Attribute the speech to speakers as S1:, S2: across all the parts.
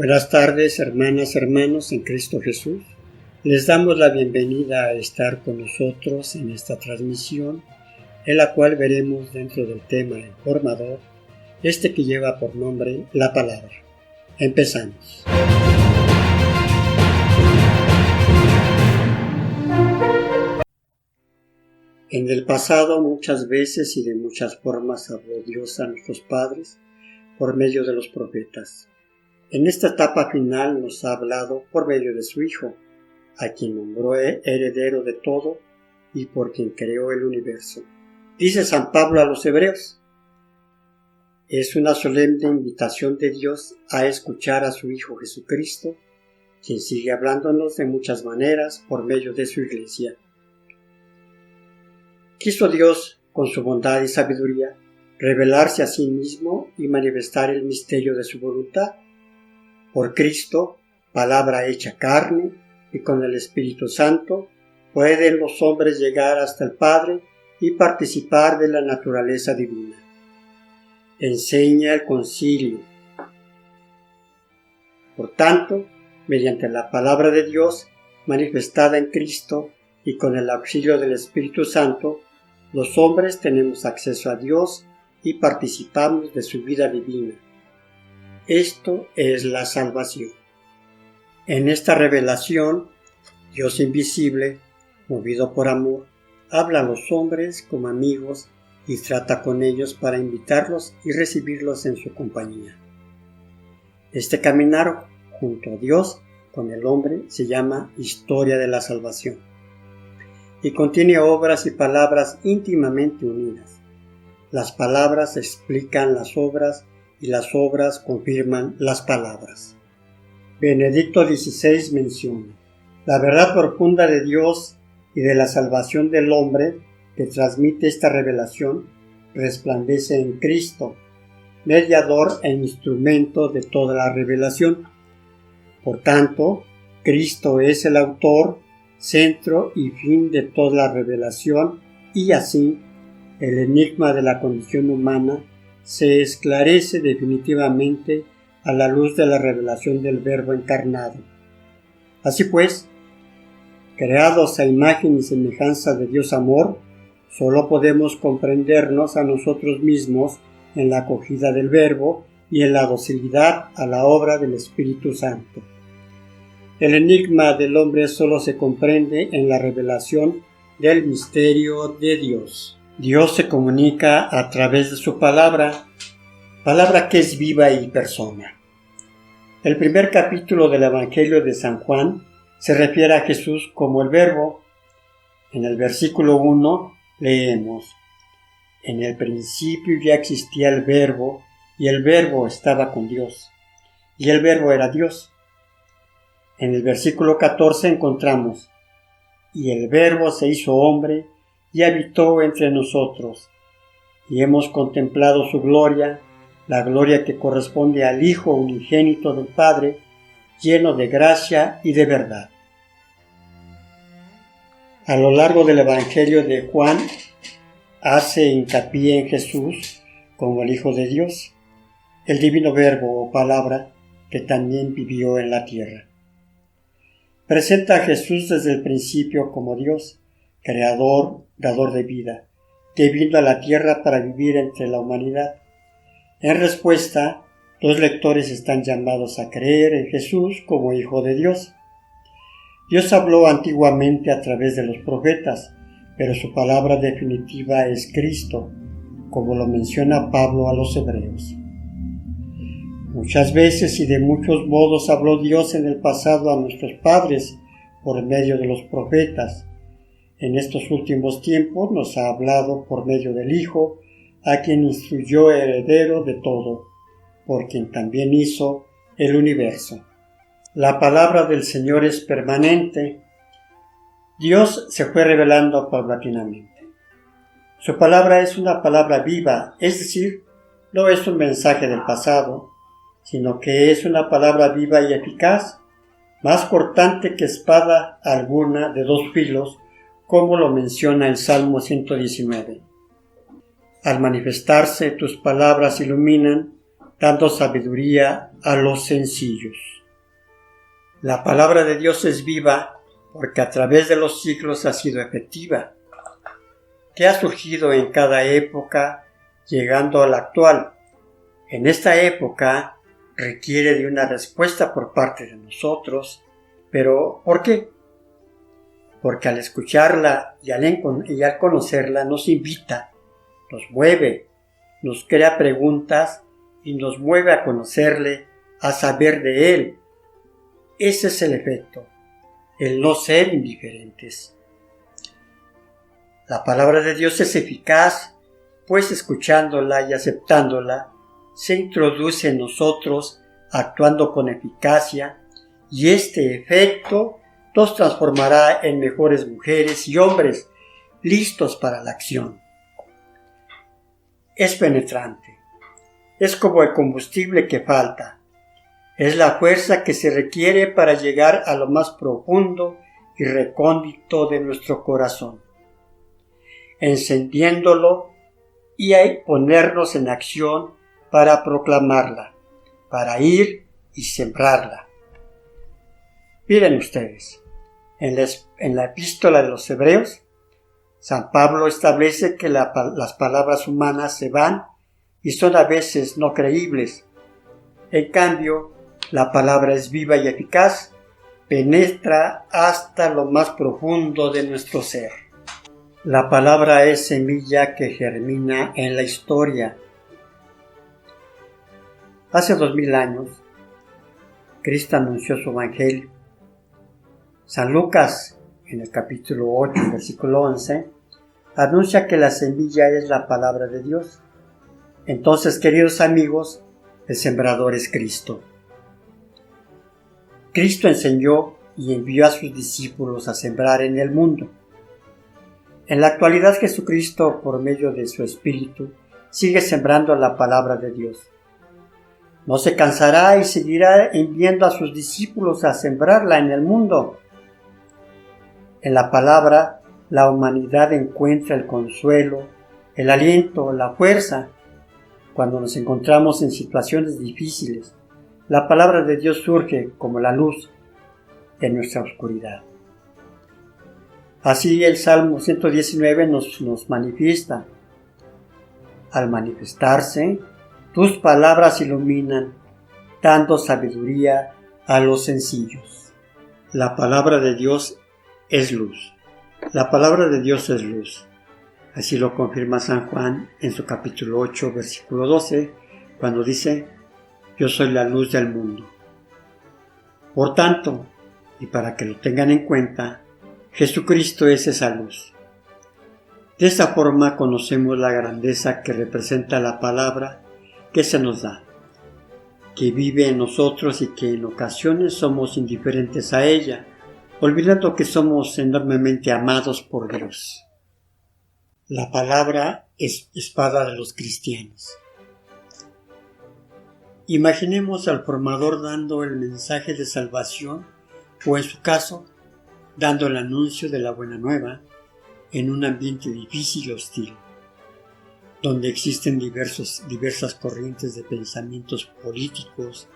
S1: Buenas tardes, hermanas, hermanos en Cristo Jesús. Les damos la bienvenida a estar con nosotros en esta transmisión, en la cual veremos dentro del tema informador, que lleva por nombre la palabra. Empezamos. En el pasado muchas veces y de muchas formas habló Dios a nuestros padres por medio de los profetas. En esta etapa final nos ha hablado por medio de su Hijo, a quien nombró heredero de todo y por quien creó el universo. Dice San Pablo a los Hebreos: es una solemne invitación de Dios a escuchar a su Hijo Jesucristo, quien sigue hablándonos de muchas maneras por medio de su Iglesia. Quiso Dios, con su bondad y sabiduría, revelarse a sí mismo y manifestar el misterio de su voluntad. Por Cristo, palabra hecha carne, y con el Espíritu Santo, pueden los hombres llegar hasta el Padre y participar de la naturaleza divina. Enseña el concilio. Por tanto, mediante la palabra de Dios manifestada en Cristo y con el auxilio del Espíritu Santo, los hombres tenemos acceso a Dios y participamos de su vida divina. Esto es la salvación. En esta revelación, Dios invisible, movido por amor, habla a los hombres como amigos y trata con ellos para invitarlos y recibirlos en su compañía. Este caminar junto a Dios con el hombre se llama historia de la salvación y contiene obras y palabras íntimamente unidas. Las palabras explican las obras y las obras confirman las palabras. Benedicto XVI menciona: la verdad profunda de Dios y de la salvación del hombre que transmite esta revelación resplandece en Cristo, mediador e instrumento de toda la revelación. Por tanto, Cristo es el autor, centro y fin de toda la revelación, y así el enigma de la condición humana se esclarece definitivamente a la luz de la revelación del Verbo encarnado. Así pues, creados a imagen y semejanza de Dios amor, solo podemos comprendernos a nosotros mismos en la acogida del Verbo y en la docilidad a la obra del Espíritu Santo. El enigma del hombre solo se comprende en la revelación del misterio de Dios. Dios se comunica a través de su palabra que es viva y persona. El primer capítulo del Evangelio de San Juan se refiere a Jesús como el Verbo. En el versículo 1 leemos: en el principio ya existía el Verbo, y el Verbo estaba con Dios, y el Verbo era Dios. En el versículo 14 encontramos: y el Verbo se hizo hombre y habitó entre nosotros, y hemos contemplado su gloria, la gloria que corresponde al Hijo unigénito del Padre, lleno de gracia y de verdad. A lo largo del Evangelio de Juan, hace hincapié en Jesús como el Hijo de Dios, el divino Verbo o palabra que también vivió en la tierra. Presenta a Jesús desde el principio como Dios, creador, dador de vida, que vino a la tierra para vivir entre la humanidad. En respuesta, los lectores están llamados a creer en Jesús como Hijo de Dios. Dios habló antiguamente a través de los profetas, pero su palabra definitiva es Cristo, como lo menciona Pablo a los Hebreos. Muchas veces y de muchos modos habló Dios en el pasado a nuestros padres por medio de los profetas. En estos últimos tiempos nos ha hablado por medio del Hijo, a quien instruyó heredero de todo, por quien también hizo el universo. La palabra del Señor es permanente. Dios se fue revelando paulatinamente. Su palabra es una palabra viva, es decir, no es un mensaje del pasado, sino que es una palabra viva y eficaz, más cortante que espada alguna de dos filos, como lo menciona el Salmo 119. Al manifestarse, tus palabras iluminan, dando sabiduría a los sencillos. La palabra de Dios es viva porque a través de los siglos ha sido efectiva, que ha surgido en cada época, llegando a la actual. En esta época requiere de una respuesta por parte de nosotros, pero ¿por qué? Porque al escucharla y al conocerla nos invita, nos mueve, nos crea preguntas y nos mueve a conocerle, a saber de él. Ese es el efecto, el no ser indiferentes. La palabra de Dios es eficaz, pues escuchándola y aceptándola, se introduce en nosotros actuando con eficacia, y este efecto nos transformará en mejores mujeres y hombres listos para la acción. Es penetrante, es como el combustible que falta, es la fuerza que se requiere para llegar a lo más profundo y recóndito de nuestro corazón, encendiéndolo y ponernos en acción para proclamarla, para ir y sembrarla. Miren ustedes, en la epístola de los Hebreos, San Pablo establece que las palabras humanas se van y son a veces no creíbles. En cambio, la palabra es viva y eficaz, penetra hasta lo más profundo de nuestro ser. La palabra es semilla que germina en la historia. Hace 2000 años, Cristo anunció su evangelio. San Lucas, en el capítulo 8, versículo 11, anuncia que la semilla es la palabra de Dios. Entonces, queridos amigos, el sembrador es Cristo. Cristo enseñó y envió a sus discípulos a sembrar en el mundo. En la actualidad, Jesucristo, por medio de su Espíritu, sigue sembrando la palabra de Dios. No se cansará y seguirá enviando a sus discípulos a sembrarla en el mundo. En la palabra, la humanidad encuentra el consuelo, el aliento, la fuerza. Cuando nos encontramos en situaciones difíciles, la palabra de Dios surge como la luz en nuestra oscuridad. Así el Salmo 119 nos manifiesta. Al manifestarse, tus palabras iluminan, dando sabiduría a los sencillos. La palabra de Dios es luz. La palabra de Dios es luz. Así lo confirma San Juan en su capítulo 8, versículo 12, cuando dice: yo soy la luz del mundo. Por tanto, y para que lo tengan en cuenta, Jesucristo es esa luz. De esta forma conocemos la grandeza que representa la palabra que se nos da, que vive en nosotros y que en ocasiones somos indiferentes a ella, olvidando que somos enormemente amados por Dios. La palabra es espada de los cristianos. Imaginemos al formador dando el mensaje de salvación, o en su caso, dando el anuncio de la buena nueva en un ambiente difícil y hostil, donde existen diversas corrientes de pensamientos políticos,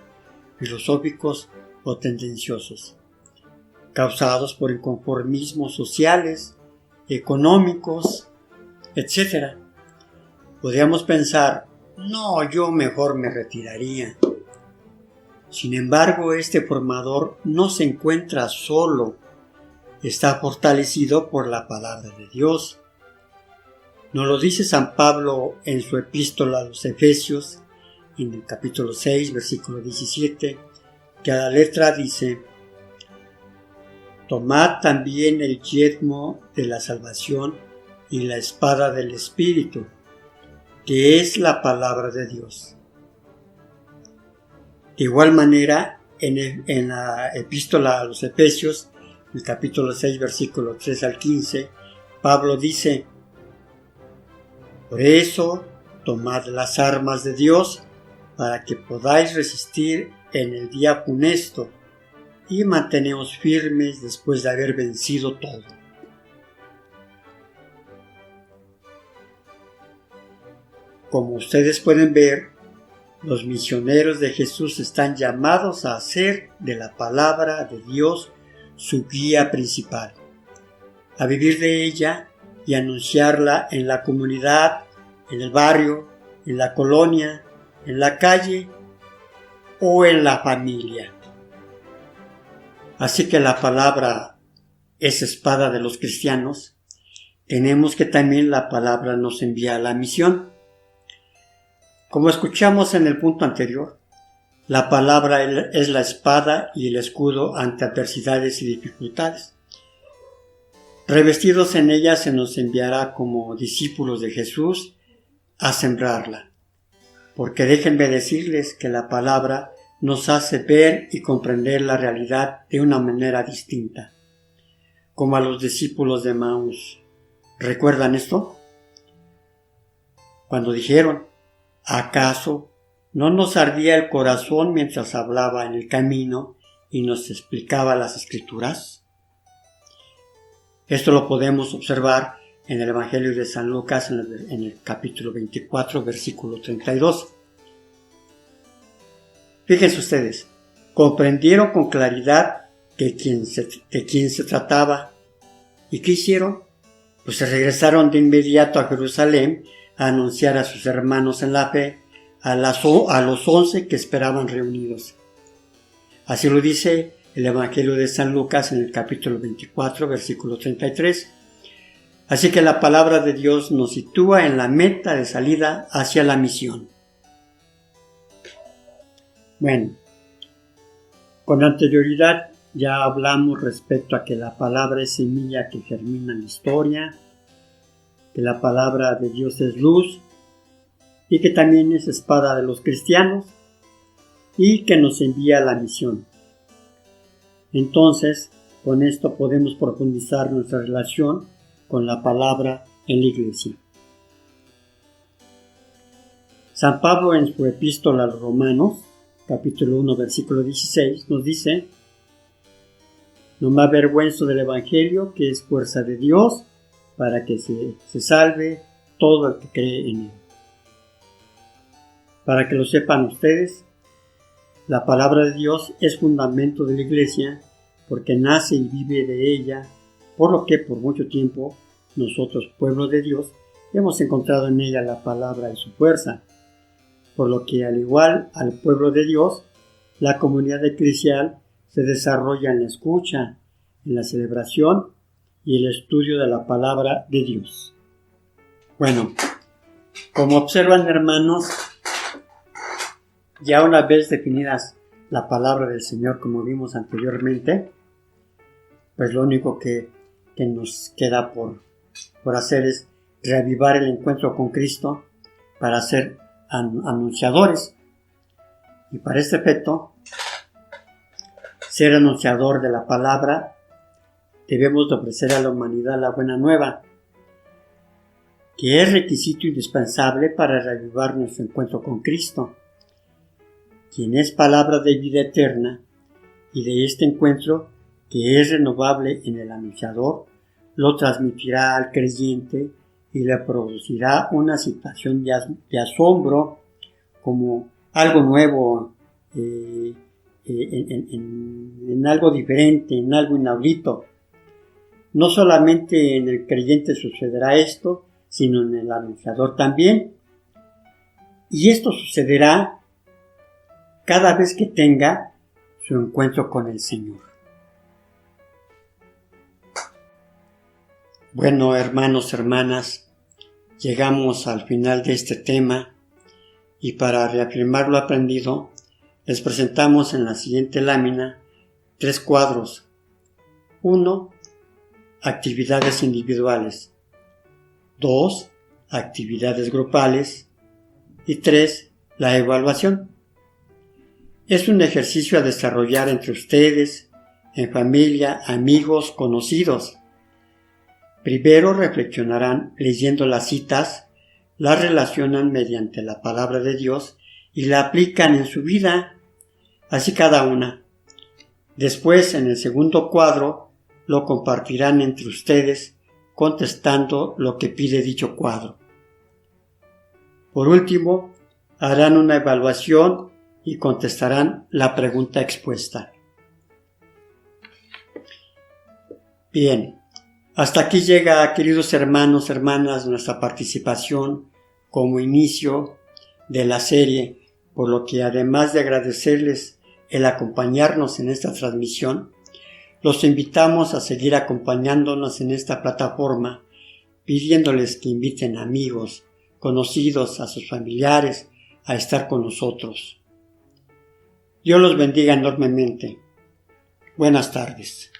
S1: filosóficos o tendenciosos, causados por inconformismos sociales, económicos, etc. Podríamos pensar: no, yo mejor me retiraría. Sin embargo, este formador no se encuentra solo, está fortalecido por la palabra de Dios. Nos lo dice San Pablo en su epístola a los Efesios, en el capítulo 6, versículo 17, que a la letra dice: tomad también el yelmo de la salvación y la espada del Espíritu, que es la palabra de Dios. De igual manera, en la epístola a los Efesios, el capítulo 6, versículo 3 al 15, Pablo dice: por eso, tomad las armas de Dios para que podáis resistir en el día funesto y manteneos firmes después de haber vencido todo. Como ustedes pueden ver, Los misioneros de Jesús están llamados a hacer de la palabra de Dios su guía principal, a vivir de ella y anunciarla en la comunidad, en el barrio, en la colonia, en la calle o en la familia. Así que la palabra es espada de los cristianos. Tenemos que también la palabra nos envía a la misión. Como escuchamos en el punto anterior, la palabra es la espada y el escudo ante adversidades y dificultades. Revestidos en ella se nos enviará como discípulos de Jesús a sembrarla, porque déjenme decirles que la palabra nos hace ver y comprender la realidad de una manera distinta, como a los discípulos de Emaús. ¿Recuerdan esto? Cuando dijeron: ¿acaso no nos ardía el corazón mientras hablaba en el camino y nos explicaba las Escrituras? Esto lo podemos observar en el Evangelio de San Lucas en el capítulo 24, versículo 32. Fíjense ustedes, comprendieron con claridad de quién se trataba. ¿Y qué hicieron? Pues se regresaron de inmediato a Jerusalén a anunciar a sus hermanos en la fe, a los 11 que esperaban reunidos. Así lo dice el Evangelio de San Lucas en el capítulo 24, versículo 33. Así que la palabra de Dios nos sitúa en la meta de salida hacia la misión. Bueno, con anterioridad ya hablamos respecto a que la palabra es semilla que germina en la historia, que la palabra de Dios es luz y que también es espada de los cristianos y que nos envía a la misión. Entonces, con esto podemos profundizar nuestra relación con la palabra en la iglesia. San Pablo en su epístola a los Romanos, capítulo 1, versículo 16, nos dice: no me avergüenzo del Evangelio, que es fuerza de Dios para que se salve todo el que cree en él. Para que lo sepan ustedes, la palabra de Dios es fundamento de la iglesia porque nace y vive de ella, por lo que por mucho tiempo nosotros, pueblo de Dios, hemos encontrado en ella la palabra y su fuerza, por lo que al igual al pueblo de Dios, la comunidad eclesial se desarrolla en la escucha, en la celebración y el estudio de la palabra de Dios. Bueno, como observan, hermanos, ya una vez definidas la palabra del Señor como vimos anteriormente, pues lo único que nos queda por hacer es reavivar el encuentro con Cristo para ser anunciadores. Y para este efecto, ser anunciador de la palabra, debemos de ofrecer a la humanidad la buena nueva, que es requisito indispensable para reavivar nuestro encuentro con Cristo, quien es palabra de vida eterna, y de este encuentro, que es renovable en el anunciador, lo transmitirá al creyente y le producirá una situación de asombro como algo nuevo, en algo diferente, en algo inaudito. No solamente en el creyente sucederá esto, sino en el anunciador también. Y esto sucederá cada vez que tenga su encuentro con el Señor. Bueno, hermanos, hermanas, llegamos al final de este tema y para reafirmar lo aprendido, les presentamos en la siguiente lámina 3 cuadros. 1. Actividades individuales. 2. Actividades grupales. Y 3. La evaluación. Es un ejercicio a desarrollar entre ustedes, en familia, amigos, conocidos. Primero reflexionarán leyendo las citas, las relacionan mediante la palabra de Dios y la aplican en su vida, así cada una. Después, en el segundo cuadro, lo compartirán entre ustedes contestando lo que pide dicho cuadro. Por último, harán una evaluación y contestarán la pregunta expuesta. Bien, hasta aquí llega, queridos hermanos, hermanas, nuestra participación como inicio de la serie, por lo que además de agradecerles el acompañarnos en esta transmisión, los invitamos a seguir acompañándonos en esta plataforma, pidiéndoles que inviten amigos, conocidos, a sus familiares, a estar con nosotros. Dios los bendiga enormemente. Buenas tardes.